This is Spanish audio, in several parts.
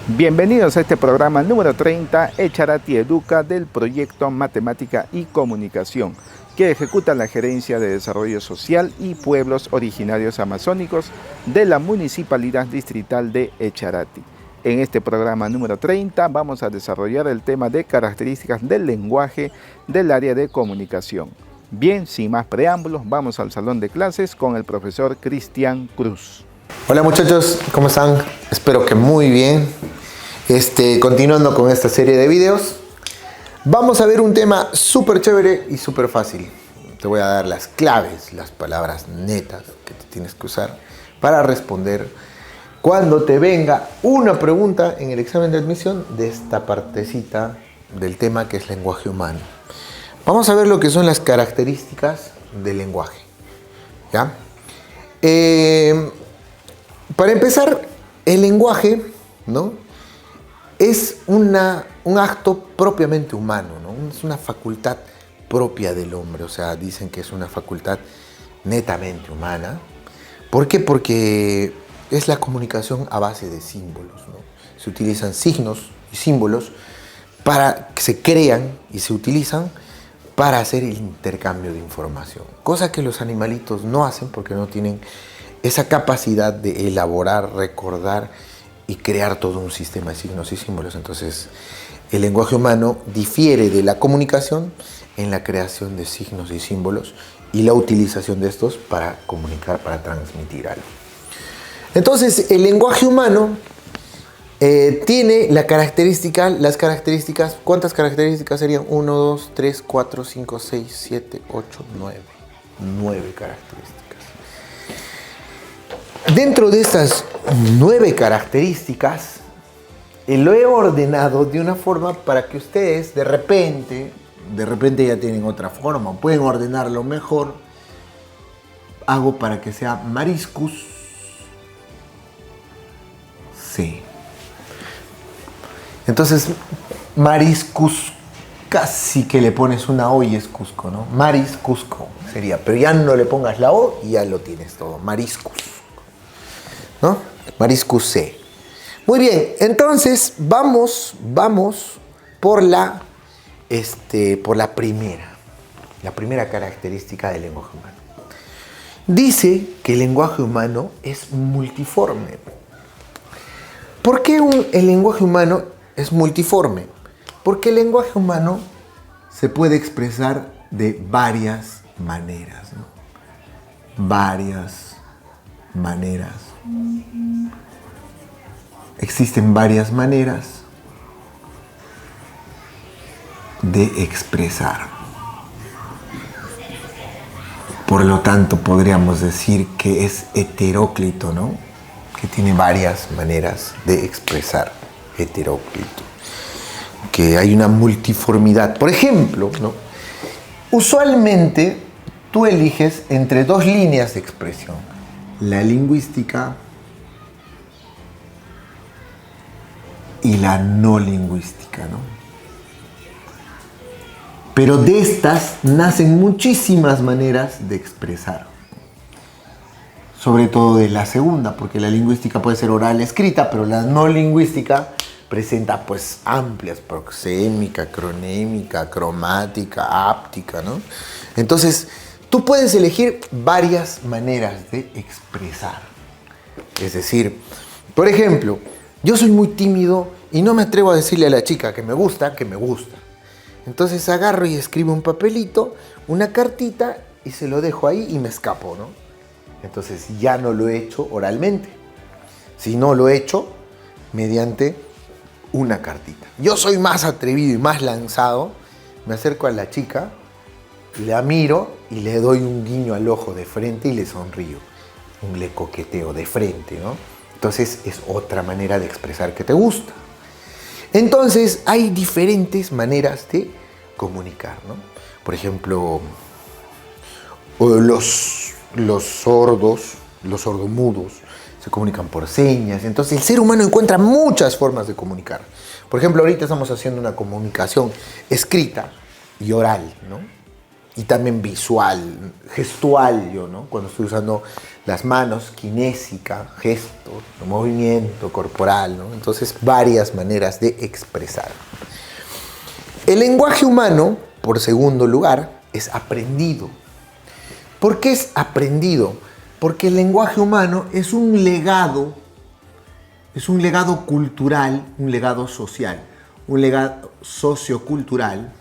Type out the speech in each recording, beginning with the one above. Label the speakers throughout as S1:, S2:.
S1: Bienvenidos a este programa número 30, Echarati Educa, del proyecto Matemática y Comunicación, que ejecuta la Gerencia de Desarrollo Social y Pueblos Originarios Amazónicos de la Municipalidad Distrital de Echarati. En este programa número 30 vamos a desarrollar el tema de características del lenguaje del área de comunicación. Bien, sin más preámbulos, vamos al salón de clases con el profesor Cristian Cruz.
S2: Hola muchachos, ¿cómo están? Espero que muy bien. Continuando con esta serie de videos, vamos a ver un tema súper chévere y súper fácil. Te voy a dar las claves, las palabras netas que te tienes que usar para responder cuando te venga una pregunta en el examen de admisión de esta partecita del tema que es lenguaje humano. Vamos a ver lo que son las características del lenguaje, ¿ya? Para empezar, el lenguaje, ¿no?, es un acto propiamente humano, ¿no? Es una facultad propia del hombre, o sea, dicen que es una facultad netamente humana. ¿Por qué? Porque es la comunicación a base de símbolos, ¿no? Se utilizan signos y símbolos para que se crean y se utilizan para hacer el intercambio de información, cosa que los animalitos no hacen porque no tienen esa capacidad de elaborar, recordar y crear todo un sistema de signos y símbolos. Entonces, el lenguaje humano difiere de la comunicación en la creación de signos y símbolos y la utilización de estos para comunicar, para transmitir algo. Entonces, el lenguaje humano tiene las características, ¿cuántas características serían? 1, 2, 3, 4, 5, 6, 7, 8, 9. 9 características. Dentro de estas 9 características, lo he ordenado de una forma para que ustedes de repente ya tienen otra forma, pueden ordenarlo mejor. Hago para que sea mariscus C. Entonces, mariscus, casi que le pones una O y es Cusco, ¿no? Mariscusco sería, pero ya no le pongas la O y ya lo tienes todo, mariscus, ¿no? Mariscus C. Muy bien, entonces vamos por la primera característica del lenguaje humano. Dice que el lenguaje humano es multiforme. ¿Por qué el lenguaje humano es multiforme? Porque el lenguaje humano se puede expresar de varias maneras, ¿no? Varias maneras. Existen varias maneras de expresar. Por lo tanto, podríamos decir que es heteróclito, ¿no? Que tiene varias maneras de expresar. Heteróclito. Que hay una multiformidad. Por ejemplo, ¿no?, usualmente tú eliges entre dos líneas de expresión: la lingüística y la no lingüística, ¿no? Pero de estas nacen muchísimas maneras de expresar. Sobre todo de la segunda, porque la lingüística puede ser oral, escrita, pero la no lingüística presenta pues amplias, proxémica, cronémica, cromática, áptica, ¿no? Entonces, tú puedes elegir varias maneras de expresar. Es decir, por ejemplo, yo soy muy tímido y no me atrevo a decirle a la chica que me gusta. Entonces agarro y escribo un papelito, una cartita y se lo dejo ahí y me escapo, ¿no? Entonces ya no lo he hecho oralmente, sino lo he hecho mediante una cartita. Yo soy más atrevido y más lanzado, me acerco a la chica, la miro y le doy un guiño al ojo de frente y le sonrío. Le coqueteo de frente, ¿no? Entonces es otra manera de expresar que te gusta. Entonces hay diferentes maneras de comunicar, ¿no? Por ejemplo, los sordos, los sordomudos, se comunican por señas. Entonces el ser humano encuentra muchas formas de comunicar. Por ejemplo, ahorita estamos haciendo una comunicación escrita y oral, ¿no? y también visual, gestual, ¿no? Cuando estoy usando las manos, kinésica, gesto, movimiento corporal, ¿no? Entonces, varias maneras de expresar. El lenguaje humano, por segundo lugar, es aprendido. ¿Por qué es aprendido? Porque el lenguaje humano es un legado cultural, un legado social, un legado sociocultural,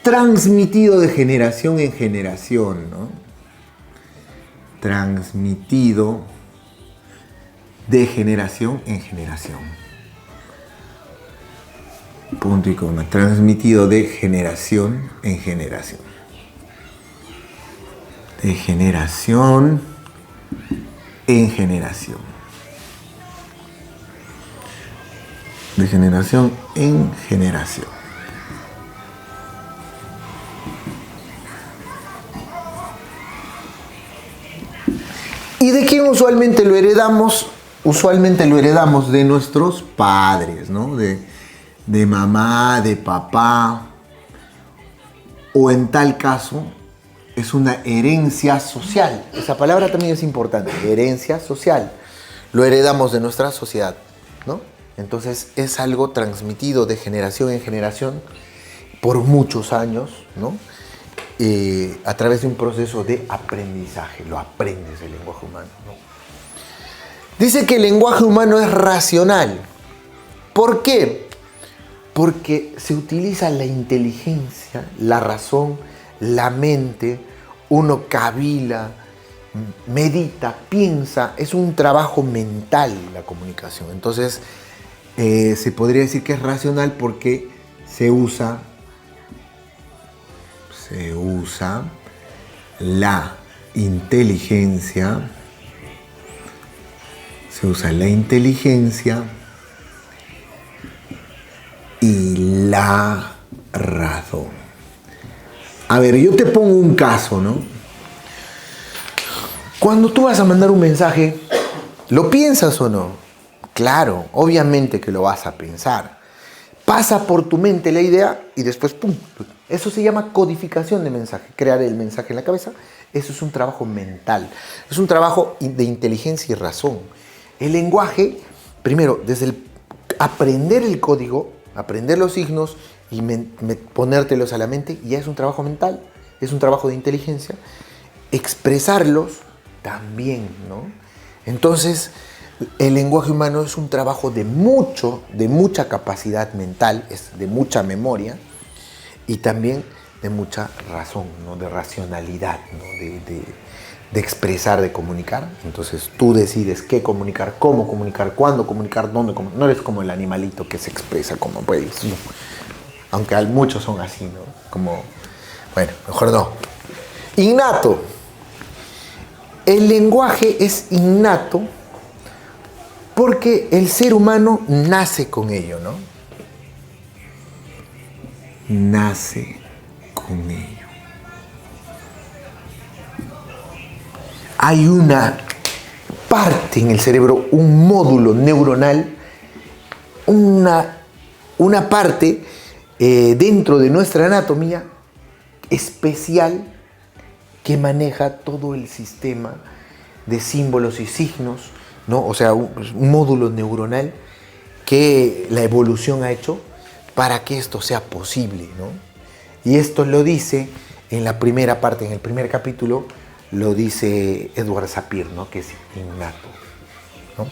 S2: transmitido de generación en generación, ¿no? Transmitido de generación en generación. Punto y coma. Transmitido de generación en generación. De generación en generación. De generación en generación. ¿Y de quién usualmente lo heredamos? Usualmente lo heredamos de nuestros padres, ¿no? De mamá, de papá. O en tal caso, es una herencia social. Esa palabra también es importante, herencia social. Lo heredamos de nuestra sociedad, ¿no? Entonces es algo transmitido de generación en generación por muchos años, ¿no? A través de un proceso de aprendizaje. Lo aprendes el lenguaje humano, ¿no? Dice que el lenguaje humano es racional. ¿Por qué? Porque se utiliza la inteligencia, la razón, la mente. Uno cavila, medita, piensa. Es un trabajo mental la comunicación. Entonces, se podría decir que es racional porque se usa la inteligencia. Se usa la inteligencia y la razón. A ver, yo te pongo un caso, ¿no? Cuando tú vas a mandar un mensaje, ¿lo piensas o no? Claro, obviamente que lo vas a pensar. Pasa por tu mente la idea y después ¡pum! Eso se llama codificación de mensaje. Crear el mensaje en la cabeza, eso es un trabajo mental. Es un trabajo de inteligencia y razón. El lenguaje, primero, desde el aprender el código, aprender los signos y ponértelos a la mente, ya es un trabajo mental, es un trabajo de inteligencia. Expresarlos también, ¿no? Entonces, el lenguaje humano es un trabajo de mucha capacidad mental, es de mucha memoria y también de mucha razón, ¿no? De racionalidad, ¿no? De expresar, de comunicar. Entonces tú decides qué comunicar, cómo comunicar, cuándo comunicar, dónde comunicar. No eres como el animalito que se expresa como pues, aunque muchos son así, ¿no? Como, bueno, mejor no. Innato. El lenguaje es innato porque el ser humano nace con ello, ¿no? Nace con ello. Hay una parte en el cerebro, un módulo neuronal, una parte dentro de nuestra anatomía especial que maneja todo el sistema de símbolos y signos, ¿no? O sea, un módulo neuronal que la evolución ha hecho para que esto sea posible, ¿no? Y esto lo dice en la primera parte, en el primer capítulo, lo dice Edward Sapir, ¿no? Que es innato, ¿no?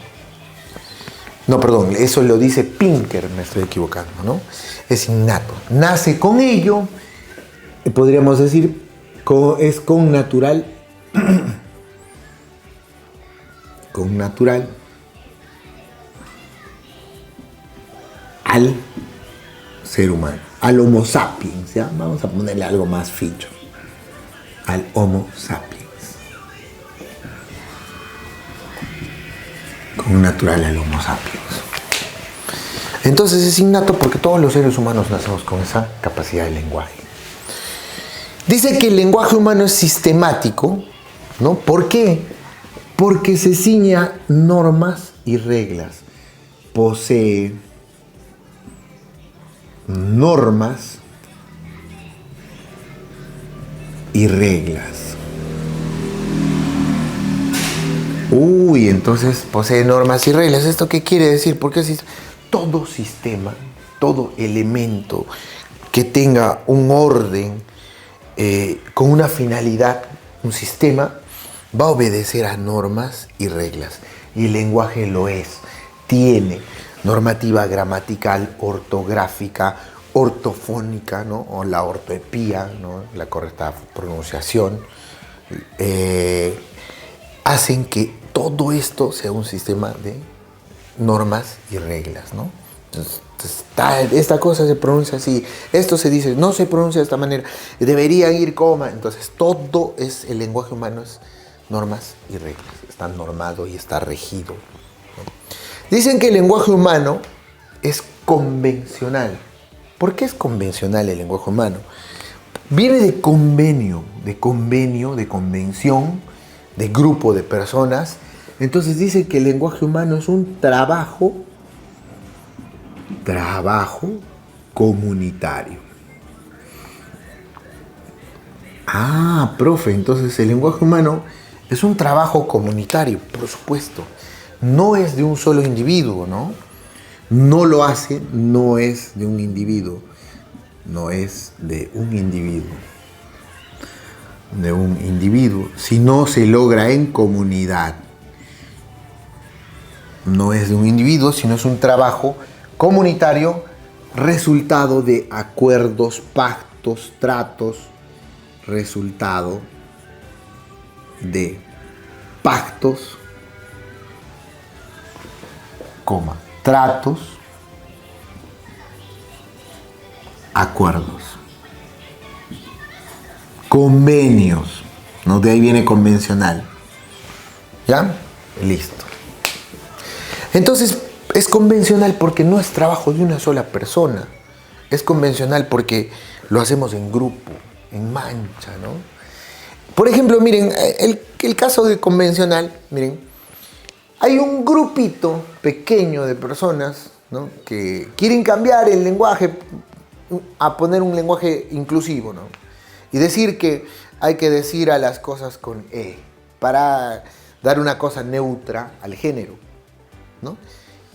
S2: No, perdón, eso lo dice Pinker, me estoy equivocando, ¿no? Es innato. Nace con ello, podríamos decir, es con natural, al ser humano, al Homo sapiens, ¿ya? Vamos a ponerle algo más ficho, al Homo sapiens. Con natural al Homo sapiens. Entonces es innato porque todos los seres humanos nacemos con esa capacidad de lenguaje. Dice que el lenguaje humano es sistemático, ¿no? ¿Por qué? Porque se ciña normas y reglas. Posee normas y reglas. Uy, entonces posee normas y reglas. ¿Esto qué quiere decir? Porque si todo sistema, todo elemento que tenga un orden con una finalidad, un sistema, va a obedecer a normas y reglas. Y el lenguaje lo es. Tiene normativa gramatical, ortográfica, ortofónica, ¿no? O la ortoepía, ¿no? La correcta pronunciación, hacen que todo esto sea un sistema de normas y reglas, ¿no? Entonces, esta cosa se pronuncia así, esto se dice, no se pronuncia de esta manera, debería ir coma. Entonces todo es, el lenguaje humano es normas y reglas, está normado y está regido, ¿no? Dicen que el lenguaje humano es convencional. ¿Por qué es convencional el lenguaje humano? Viene de convenio, de convención, de grupo de personas. Entonces dice que el lenguaje humano es un trabajo comunitario. Ah, profe, entonces el lenguaje humano es un trabajo comunitario, por supuesto. No es de un solo individuo, ¿no? No lo hace, no es de un individuo. No es de un individuo. Si no se logra en comunidad. No es de un individuo, sino es un trabajo comunitario, resultado de acuerdos, pactos, tratos, resultado de pactos, tratos, acuerdos, convenios, ¿no? De ahí viene convencional. ¿Ya? Listo. Entonces, es convencional porque no es trabajo de una sola persona. Es convencional porque lo hacemos en grupo, en mancha, ¿no? Por ejemplo, miren, el caso de convencional, miren, hay un grupito pequeño de personas, ¿no? Que quieren cambiar el lenguaje a poner un lenguaje inclusivo, ¿no? Y decir que hay que decir a las cosas con E para dar una cosa neutra al género, ¿no?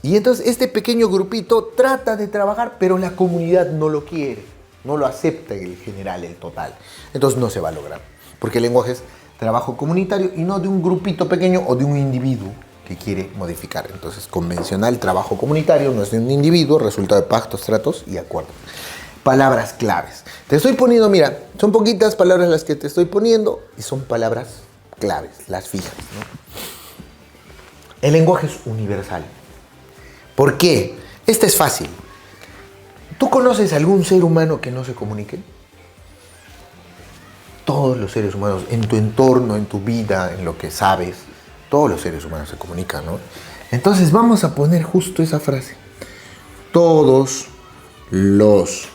S2: Y entonces este pequeño grupito trata de trabajar, pero la comunidad no lo quiere, no lo acepta el general, el total. Entonces no se va a lograr, porque el lenguaje es trabajo comunitario y no de un grupito pequeño o de un individuo que quiere modificar. Entonces, convencional, trabajo comunitario, no es de un individuo, resultado de pactos, tratos y acuerdos. Palabras claves. Te estoy poniendo, mira, son poquitas palabras las que te estoy poniendo y son palabras claves, las fijas, ¿no? El lenguaje es universal. ¿Por qué? Esta es fácil. ¿Tú conoces algún ser humano que no se comunique? Todos los seres humanos, en tu entorno, en tu vida, en lo que sabes, todos los seres humanos se comunican, ¿no? Entonces vamos a poner justo esa frase. Todos los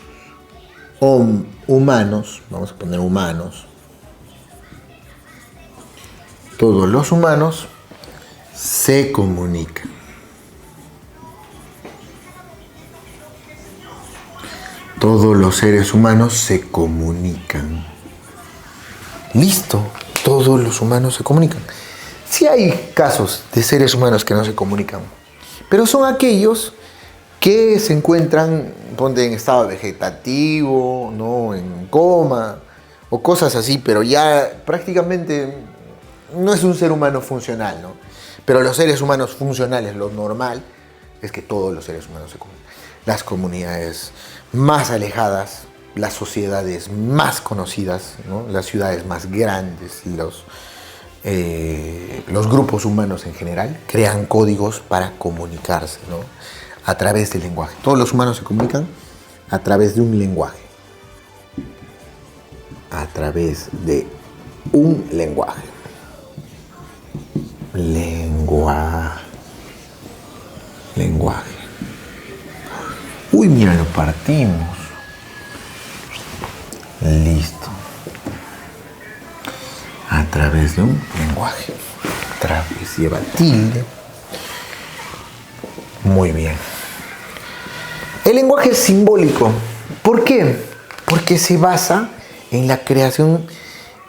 S2: humanos, vamos a poner humanos, todos los humanos se comunican. Todos los seres humanos se comunican. Listo, todos los humanos se comunican. Sí hay casos de seres humanos que no se comunican, pero son aquellos que se encuentran, ponte, en estado vegetativo, ¿no? En coma o cosas así, pero ya prácticamente no es un ser humano funcional, ¿no? Pero los seres humanos funcionales, lo normal es que todos los seres humanos se comunican. Las comunidades más alejadas, las sociedades más conocidas, ¿no? Las ciudades más grandes, los grupos humanos en general crean códigos para comunicarse, ¿no? A través del lenguaje. Todos los humanos se comunican a través de un lenguaje. A través de un lenguaje. Lenguaje. Uy, mira, lo partimos. Listo. A través de un lenguaje. Través lleva tilde. Muy bien. El lenguaje es simbólico. ¿Por qué? Porque se basa en la creación,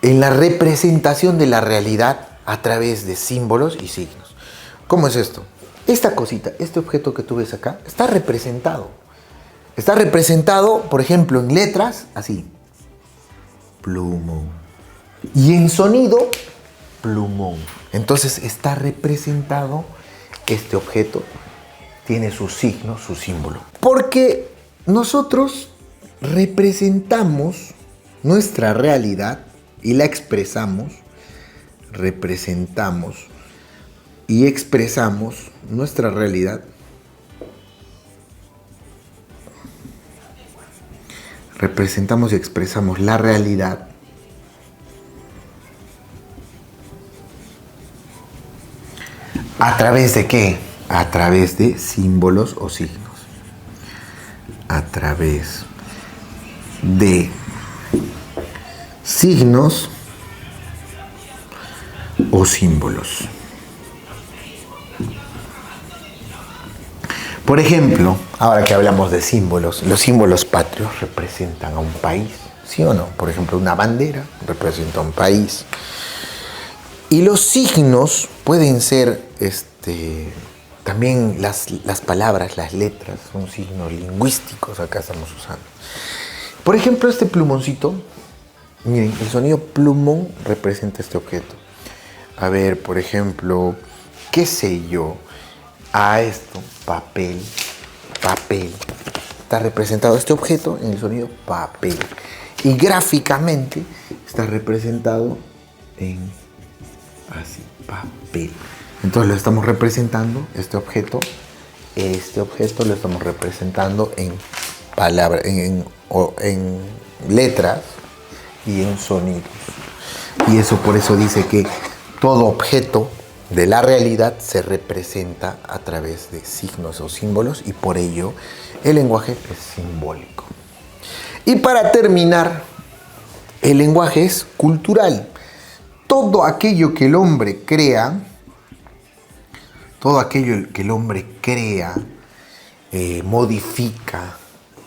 S2: en la representación de la realidad a través de símbolos y signos. ¿Cómo es esto? Esta cosita, este objeto que tú ves acá, está representado. Está representado, por ejemplo, en letras, así. Plumón. Y en sonido, plumón. Entonces está representado este objeto, tiene su signo, su símbolo. Porque nosotros representamos nuestra realidad y la expresamos, representamos y expresamos nuestra realidad representamos y expresamos la realidad ¿a través de qué? A través de símbolos o signos. A través de signos o símbolos. Por ejemplo, ahora que hablamos de símbolos, los símbolos patrios representan a un país, ¿sí o no? Por ejemplo, una bandera representa a un país. Y los signos pueden ser también las palabras, las letras, son signos lingüísticos, acá estamos usando. Por ejemplo, este plumoncito, miren, el sonido plumón representa este objeto. A ver, por ejemplo, qué sé yo, a esto, papel, papel. Está representado este objeto en el sonido papel. Y gráficamente está representado en así, papel. Entonces lo estamos representando, este objeto lo estamos representando en palabras, en letras y en sonidos. Y eso por eso dice que todo objeto de la realidad se representa a través de signos o símbolos y por ello el lenguaje es simbólico. Y para terminar, el lenguaje es cultural. Todo aquello que el hombre crea, modifica,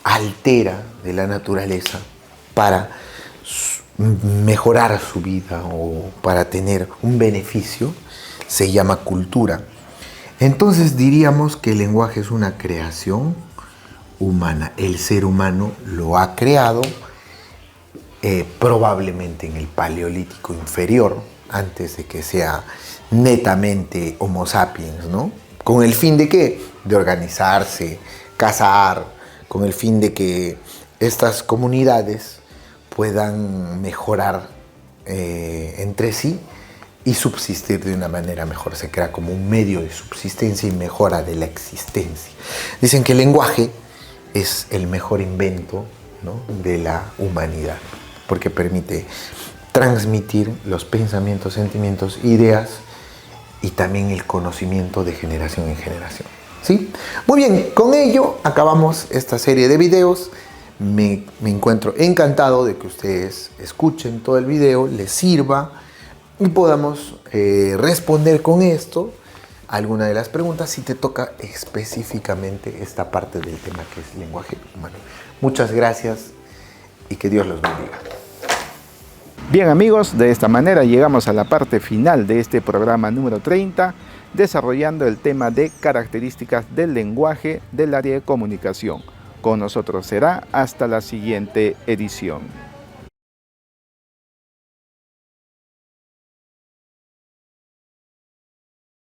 S2: altera de la naturaleza para mejorar su vida o para tener un beneficio, se llama cultura. Entonces diríamos que el lenguaje es una creación humana. El ser humano lo ha creado probablemente en el Paleolítico inferior, antes de que sea netamente Homo sapiens, ¿no? ¿Con el fin de qué? De organizarse, cazar, con el fin de que estas comunidades puedan mejorar entre sí y subsistir de una manera mejor. Se crea como un medio de subsistencia y mejora de la existencia. Dicen que el lenguaje es el mejor invento, ¿no?, de la humanidad, porque permite transmitir los pensamientos, sentimientos, ideas y también el conocimiento de generación en generación. ¿Sí? Muy bien, con ello acabamos esta serie de videos. Me encuentro encantado de que ustedes escuchen todo el video, les sirva y podamos responder con esto alguna de las preguntas si te toca específicamente esta parte del tema que es lenguaje humano. Muchas gracias y que Dios los bendiga.
S1: Bien amigos, de esta manera llegamos a la parte final de este programa número 30, desarrollando el tema de características del lenguaje del área de comunicación. Con nosotros será hasta la siguiente edición.